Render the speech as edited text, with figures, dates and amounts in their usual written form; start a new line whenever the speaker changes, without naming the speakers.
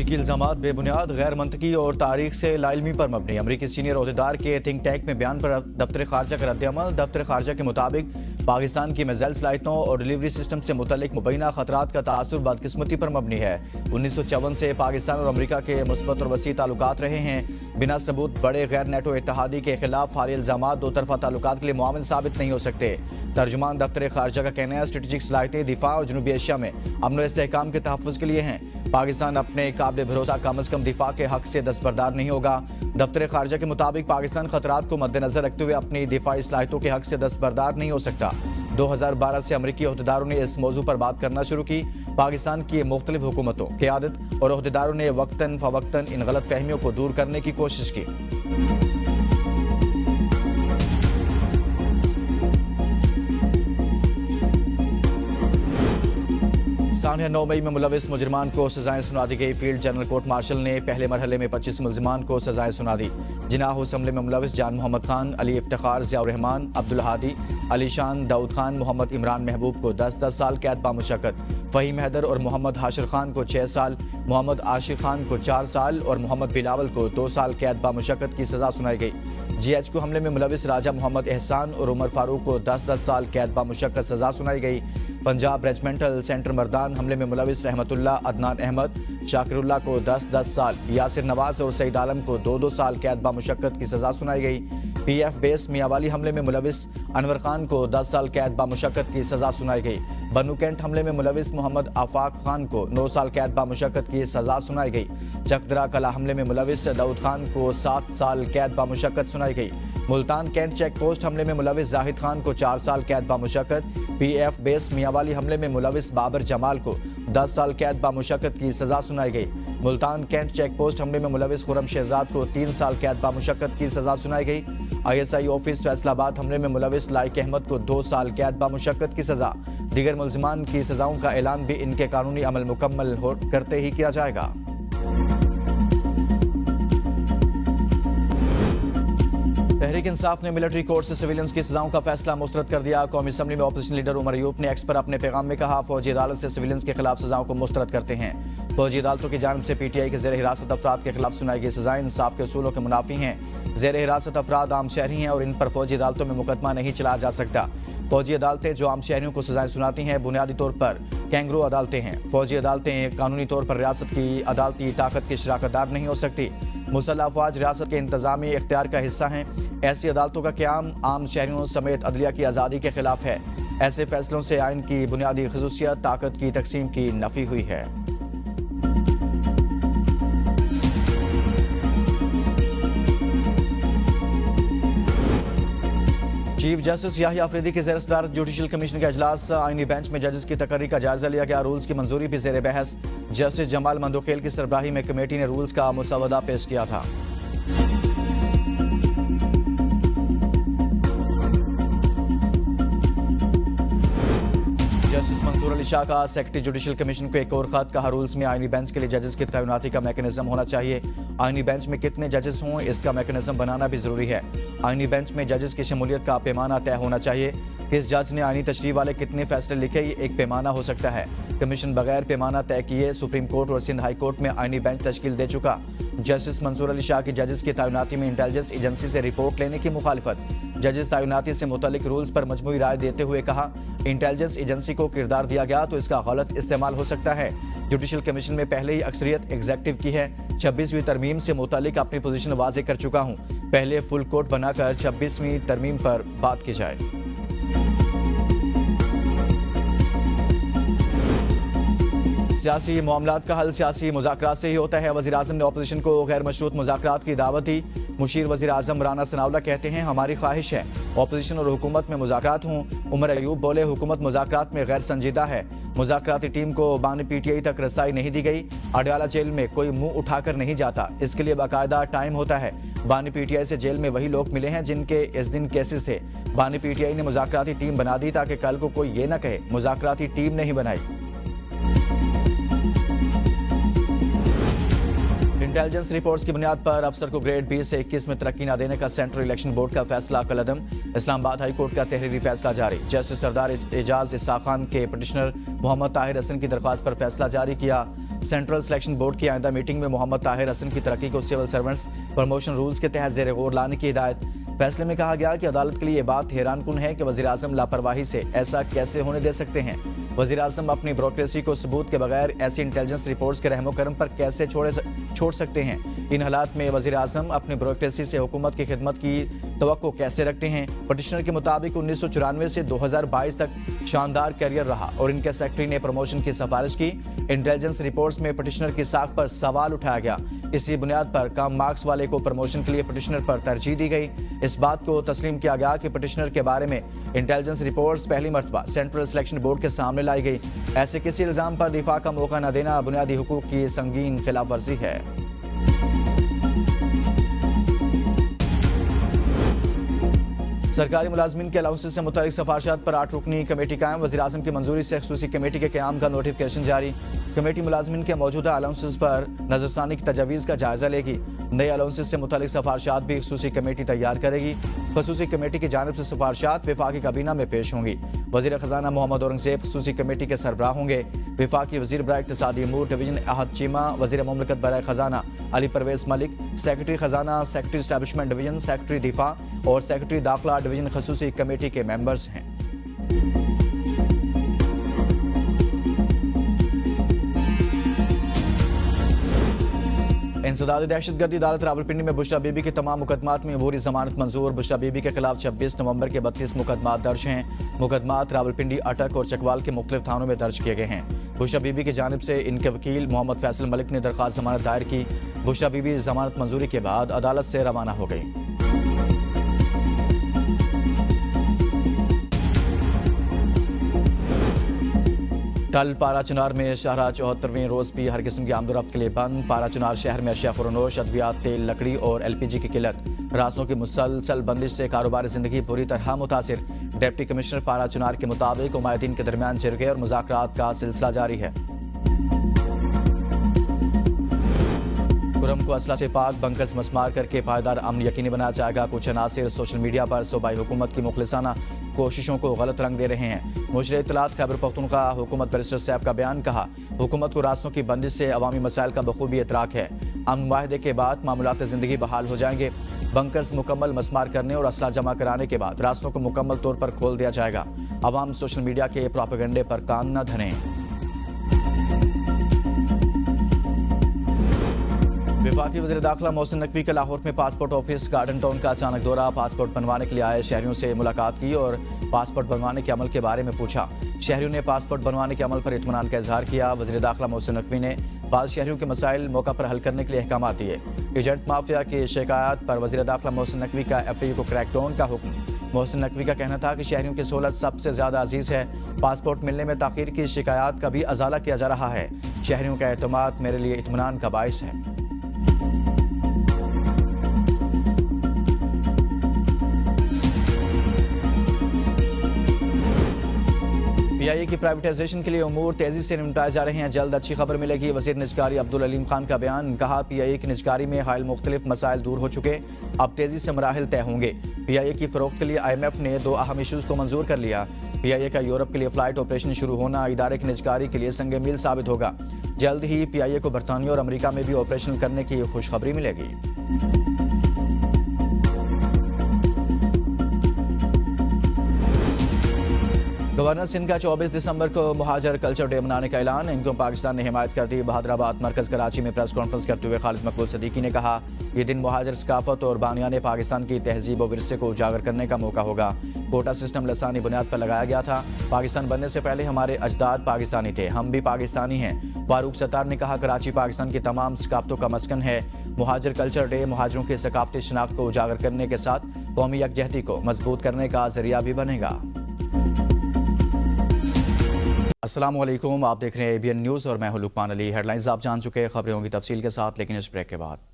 इनकी इल्जामात बेबुनियाद, गैर मंतकी और तारीख से लाइलमी पर मबनी। अमरीकी सीनियर ओहदेदार के थिंक टैंक में बयान पर दफ्तर खारजा का रद्दअमल। दफ्तर खारजा के मुताबिक पाकिस्तान की मिसाइल सलाहियतों और डिलीवरी सिस्टम से मुतल्लिक मुबैना खतरात का तासुर बदकिस्मती पर मबनी है। 1954 से पाकिस्तान और अमरीका के मुस्बत और वसी ताल्लुकात रहे हैं। बिना सबूत बड़े गैर नेटो इत्तेहादी के खिलाफ हालिया इल्जामात दो तरफा ताल्लुकात के लिए मुआविन साबित नहीं हो सकते। तर्जुमान दफ्तर खारजा का कहना है स्ट्रेटेजिक सलाहियतें दिफा और जनूबी एशिया में अमन व इस्तेहकाम के तहफ़्फ़ुज़ के लिए हैं। पाकिस्तान अपने काबिल भरोसा कम अज़ कम दिफा के हक से दस्तबरदार नहीं होगा। दफ्तर खारजा के मुताबिक पाकिस्तान खतरात को मद्देनजर रखते हुए अपनी दिफाई सलाहियतों के हक से दस्तबरदार नहीं हो सकता। 2012 से अमरीकी ओहदेदारों ने इस मौजू पर बात करना शुरू की। पाकिस्तान की मुख्तलिफ हुकूमतों, क़यादत और ओहदेदारों ने वक्तन फ़वक्तन इन गलत फहमियों को दूर करने की कोशिश की। सानिया 9 मई में मुलविस मुजरिमान को सजाएं सुना दी गई। फील्ड जनरल कोर्ट मार्शल ने पहले मरहले में 25 मुलजिमान को सजाएं सुना दी। जिनाह हमले में मुलविस जान मोहम्मद खान, अली इफ्तिखार, ज़ियाउर रहमान, अब्दुल हादी, अली शान, दाऊद खान, मोहम्मद इमरान महबूब को 10-10 साल कैद बामुशक्कत, फ़हीम हैदर और मोहम्मद हाशिर खान को 6 साल, मोहम्मद आशिर खान को 4 साल और मोहम्मद बिलावल को 2 साल कैद बामुशक्कत की सजा सुनाई गई। GHQ हमले में मुलविस राजा मोहम्मद एहसान और उमर फारूक को 10-10 साल कैद बामुशक्कत सजा सुनाई गई। पंजाब रेजिमेंटल सेंटर मर्दान हमले में मुलविस रहमतुल्लाह, अदनान अहमद, शाकिरुल्लाह को 10-10 साल, यासिर नवाज और सईद आलम को 2-2 साल कैद बामुशक्कत की सजा सुनाई गई। PF बेस मियांवाली हमले में मुलविस अनवर खान को 10 साल कैद बामुशक्कत की सजा सुनाई गई। बन्नू कैंट हमले में मुलविस मोहम्मद आफाक खान को 9 साल कैद बामुशक्कत की सजा सुनाई गई। चकदरा कला हमले में मुलविस दाऊद खान को 7 साल कैद बामुशक्कत सुनाई गई। मुल्तान कैंट चेक पोस्ट हमले में मुलविस जाहिद खान को 4 साल कैद बामुशक्कत। PF बेस मियांवाली हमले में मुलविस बाबर जमाल को 10 साल कैद बामुशक्कत की सजा सुनाई गई। मुल्तान कैंट चेक पोस्ट हमले में मुलविस खुरम शहजाद को 3 साल कैद बामुशक्कत की सजा सुनाई गई। ISI ऑफिस फैसलाबाद हमले में मुलविस लाइक अहमद को 2 साल कैद बामुशक्कत की सजा। दीगर मुल्जिमान की सजाओं का ऐलान भी इनके कानूनी अमल मुकम्मल करते ही किया जाएगा। तहरीक इंसाफ ने मिलिट्री कोर्ट से सिविलियंस की सजाओं का फैसला मुस्तरद कर दिया। कौमी असम्बली में ऑपोजिशन लीडर उमर अयूब ने एक्स पर अपने पैगाम में कहा फौजी अदालत से सिविलियंस के खिलाफ सजाओं को मुस्तरद करते हैं। फौजी अदालतों की जानिब से PTI के ज़ेर हिरासत अफराद के खिलाफ सुनाई गई सजाएं इंसाफ के उसूलों के मुनाफी हैं। ज़ेर हिरासत अफराद आम शहरी हैं और इन पर फौजी अदालतों में मुकदमा नहीं चलाया जा सकता। फौजी अदालतें जो आम शहरियों को सजाएं सुनाती हैं बुनियादी तौर पर कैंगरू अदालतें हैं। फौजी अदालतें कानूनी तौर पर रियासत की अदालती ताकत की शराकतदार नहीं हो सकती। मुसल्लह अफवाज रियासत के इंतजामी इख्तियार का हिस्सा हैं। ऐसी अदालतों का क़याम आम शहरियों समेत अदलिया की आज़ादी के खिलाफ है। ऐसे फैसलों से आइन की बुनियादी खसूसियत ताकत की तकसीम की नफी हुई है। चीफ जस्टिस याहिया अफरीदी की ज़ेर सदारत जुडिशल कमीशन का इजलास। आईनी बेंच में जजेस की तकर्री का जायजा लिया गया। रूल्स की मंजूरी भी ज़ेर बहस। जस्टिस जमाल मंदोखेल की सरबराही में कमेटी ने रूल्स का मुसवदा पेश किया था। जस्टिस मंसूर अली शाह का सेक्रेटरी जुडिशल कमीशन को एक और खत। कहा रूल्स में आईनी बेंच के लिए जजेस की तैनाती का मैकेनिज्म होना चाहिए। आईनी बेंच में कितने जजेस हों इसका मैकेनिज्म बनाना भी जरूरी है। आईनी बेंच में जजेस की शमूलियत का पैमाना तय होना चाहिए। किस जज ने आईनी तशरीह वाले कितने फैसले लिखे ये एक पैमाना हो सकता है। कमीशन बगैर पैमाना तय किए सुप्रीम कोर्ट और सिंध हाई कोर्ट में आईनी बेंच तश्कील दे चुका। जस्टिस मंसूर अली शाह की जजेस की तैनाती में इंटेलिजेंस एजेंसी से रिपोर्ट लेने की मुखालिफत। जजेस तैनाती से मुतल्लिक रूल्स पर मजमूई राय देते हुए कहा इंटेलिजेंस एजेंसी को किरदार दिया गया तो इसका गलत इस्तेमाल हो सकता है। जुडिशल कमीशन में पहले ही अक्सरियत एग्जेक्टिव की है। 26वीं तरमीम से मुतल्लिक अपनी पोजीशन वाज़े कर चुका हूं। पहले फुल कोर्ट बनाकर 26वीं तरमीम पर बात की जाए। सियासी मामलात का हल सियासी मुज़ाकरात से ही होता है। वज़ीर आज़म ने अपोजिशन को गैर मशरूत मुज़ाकरात की दावत दी। मुशीर वज़ीर आज़म राना सनाउल्लाह कहते हैं हमारी ख्वाहिश है अपोजिशन और हुकूमत में मुज़ाकरात हों। उमर अयूब बोले हुकूमत मुज़ाकरात में गैर संजीदा है। मुज़ाकराती टीम को बानी PTI तक रसाई नहीं दी गई। अडयाला जेल में कोई मुंह उठाकर नहीं जाता, इसके लिए बाकायदा टाइम होता है। बानी PTI से जेल में वही लोग मिले हैं जिनके इस दिन केसेस थे। बानी PTI ने मुज़ाकराती टीम बना दी ताकि कल को कोई ये न कहे मुज़ाकराती टीम नहीं बनाई। इंटेलिजेंस रिपोर्ट्स की बुनियाद पर अफसर को ग्रेड 20 से 21 में तरक्की न देने का सेंट्रल इलेक्शन बोर्ड का फैसला कलअदम। इस्लामाबाद हाई कोर्ट का तहरीरी फैसला जारी। जस्टिस सरदार एजाज इस्साक खान के पिटिशनर मोहम्मद ताहिर हसन की दरख्वास्त पर फैसला जारी किया। सेंट्रल सिलेक्शन बोर्ड की आइंदा मीटिंग में मोहम्मद ताहिर हसन की तरक्की को सिविल सर्वेंट्स प्रमोशन रूल्स के तहत ज़ेर गौर लाने की हिदायत। फैसले में कहा गया कि अदालत के लिए ये बात हैरानकुन है कि वज़ीर आज़म लापरवाही से ऐसा कैसे होने दे सकते हैं। वज़ीर आज़म अपनी ब्यूरोक्रेसी को सबूत के बगैर ऐसी इंटेलिजेंस रिपोर्ट्स के रहमो करम पर कैसे छोड़ सकते हैं। इन हालात में वज़ीर आज़म अपनी ब्यूरोक्रेसी से हुकूमत की खिदमत की तवक्को कैसे रखते हैं। पटिशनर के मुताबिक 1994 से 2022 तक शानदार करियर रहा और इनके सेक्रेटरी ने प्रमोशन की सिफारिश की। इंटेलिजेंस रिपोर्ट्स में पटिशनर की साख पर सवाल उठाया गया। इसी बुनियाद पर कम मार्क्स वाले को प्रमोशन के लिए पटिशनर पर तरजीह दी गई। इस बात को तस्लीम किया गया कि पटिशनर के बारे में इंटेलिजेंस रिपोर्ट्स पहली मर्तबा सेंट्रल सिलेक्शन बोर्ड के सामने लाई गई। ऐसे किसी इल्जाम पर दिफा का मौका न देना बुनियादी हुकूक की संगीन खिलाफ वर्जी है। सरकारी मुलाजमीन के अलाउंसेस से मुतालिक सिफारिशात पर 8 रुकनी कमेटी कायम। वज़ीर आज़म की मंजूरी से ख़ुसूसी कमेटी के क़याम का नोटिफिकेशन जारी। कमेटी मुलाजमीन के मौजूदा अलाउंसेस पर नज़रसानी की तजावीज़ का जायज़ा लेगी। नए अलाउंसेस से मुतालिक सिफारिशात भी ख़ुसूसी कमेटी तैयार करेगी। ख़ुसूसी कमेटी की जानिब से सिफारिशात वफाकी काबीना में पेश होंगी। वज़ीर ख़जाना मोहम्मद औरंगज़ेब ख़ुसूसी कमेटी के सरबराह होंगे। वफाकी वज़ीर बराए इक़्तिसादी अमूर डिवीज़न अहद चीमा, वज़ीर मुमलिकत बराए ख़जाना अली परवेज़ मलिक, सेक्रेटरी ख़जाना, सेक्रेटरी एस्टैब्लिशमेंट डिवीज़न, सेक्रेटरी दिफा और सेक्रेटरी दाखिला डिवीज़न ख़ुसूसी कमेटी के मेंबर्स हैं। इंसदाद दहशतगर्दी अदालत रावलपिंडी में बुशरा बीबी के तमाम मुकदमात में अबूरी जमानत मंजूर। बुशरा बीबी के खिलाफ 26 नवंबर के 32 मुकदमात दर्ज हैं। मुकदमात रावलपिंडी, अटक और चकवाल के मुख्तलिफ थानों में दर्ज किए गए हैं। बुशरा बीबी की जानिब से इनके वकील मोहम्मद फैसल मलिक ने दरख्वास्त जमानत दायर की। बुशरा बीबी जमानत मंजूरी के बाद अदालत से रवाना हो गई। टल पारा चुनार में शाहरा 74वें रोज़ भी हर किस्म की आमदोरफ्त के लिए बंद। पारा चुनार शहर में अशिया फरोनोश, अद्वियात, तेल, लकड़ी और LPG की किल्लत। रास्तों की मुसलसल बंदिश से कारोबारी जिंदगी बुरी तरह मुतासिर। डिप्टी कमिश्नर पारा चुनार के मुताबिक उमायदीन के दरमियान जिरगे और मुज़ाकरात का सिलसिला जारी है। खुरम को असला से पाक बंकर्स मस्मार करके पायदार अमन यकीनी बनाया जाएगा। कुछ अनासिर सोशल मीडिया पर सूबाई हुकूमत की मुखलिसाना कोशिशों को गलत रंग दे रहे हैं। मुशर इत्तलात खैबर पख्तूनख्वा हुकूमत बैरिस्टर सैफ का बयान। कहा, हुकूमत को रास्तों की बंदिश से अवामी मसाइल का बखूबी इतराक है। अमन मुआहदे के बाद मामूलात ज़िंदगी बहाल हो जाएंगे। बंकर्स मुकम्मल मस्मार करने और असला जमा कराने के बाद रास्तों को मुकम्मल तौर पर खोल दिया जाएगा। अवाम सोशल मीडिया के प्रोपेगेंडे पर कान न धरें। वफाकी वज़ीर दाखिला मोहसिन नकवी का लाहौर में पासपोर्ट ऑफिस गार्डन टाउन का अचानक दौरा। पासपोर्ट बनवाने के लिए आए शहरियों से मुलाकात की और पासपोर्ट बनवाने के अमल के बारे में पूछा। शहरियों ने पासपोर्ट बनवाने के अमल पर इत्मीनान का इजहार किया। वज़ीर दाखिला मोहसिन नकवी ने बाद शहरियों के मसाइल मौका पर हल करने के लिए अहकाम दिए। एजेंट माफिया की शिकायत पर वज़ीर दाखिला मोहसिन नकवी का FAU को क्रैकडाउन का हुक्म। मोहसिन नकवी का कहना था कि शहरियों की सहूलत सबसे ज़्यादा अजीज़ है। पासपोर्ट मिलने में ताख़ीर की शिकायत का भी अजाला किया जा रहा है। शहरियों का एतमाद मेरे लिए इत्मीनान का बाइस है। PIA की प्राइवेटाइजेशन के लिए उमूर तेजी से निपटाए जा रहे हैं। जल्द अच्छी खबर मिलेगी। वज़ीर निजकारी अब्दुल अलीम खान का बयान। कहा, PIA की निजकारी में हायल मुख्तलिफ मसाइल दूर हो चुके, अब तेजी से मराहिल तय होंगे। PIA की फ़रोख्त के लिए IMF ने 2 अहम इशूज़ को मंजूर कर लिया। PIA का यूरोप के लिए फ़्लाइट ऑपरेशन शुरू होना इदारे की निजकारी के लिए संग मील साबित होगा। जल्द ही PIA को बरतानिया और अमरीका में भी ऑपरेशन करने की खुशखबरी मिलेगी। गवर्नर सिंध का 24 दिसंबर को मुहाजिर कल्चर डे मनाने का ऐलान। इनको पाकिस्तान ने हिमायत कर दी। बहादुराबाद मरकज़ कराची में प्रेस कॉन्फ्रेंस करते हुए खालिद मकबूल सदीकी ने कहा, ये दिन मुहाजिर सकाफत और बानियाने पाकिस्तान की तहजीब और विरसे को उजागर करने का मौका होगा। कोटा सिस्टम लसानी बुनियाद पर लगाया गया था। पाकिस्तान बनने से पहले हमारे अजदाद पाकिस्तानी थे, हम भी पाकिस्तानी हैं। फारूक सत्तार ने कहा, कराची पाकिस्तान की तमाम सकाफतों का मस्कन है। मुहाजिर कल्चर डे मुहाजिरों की सकाफती शनाख्त को उजागर करने के साथ कौमी यकजहती को मजबूत करने का जरिया भी बनेगा। अस्सलामुअलैकुम, आप देख रहे हैं ABN न्यूज़ और मैं हूं लुकमान अली। हेडलाइंस आप जान चुके हैं, खबरें होंगी तफसील के साथ, लेकिन इस ब्रेक के बाद।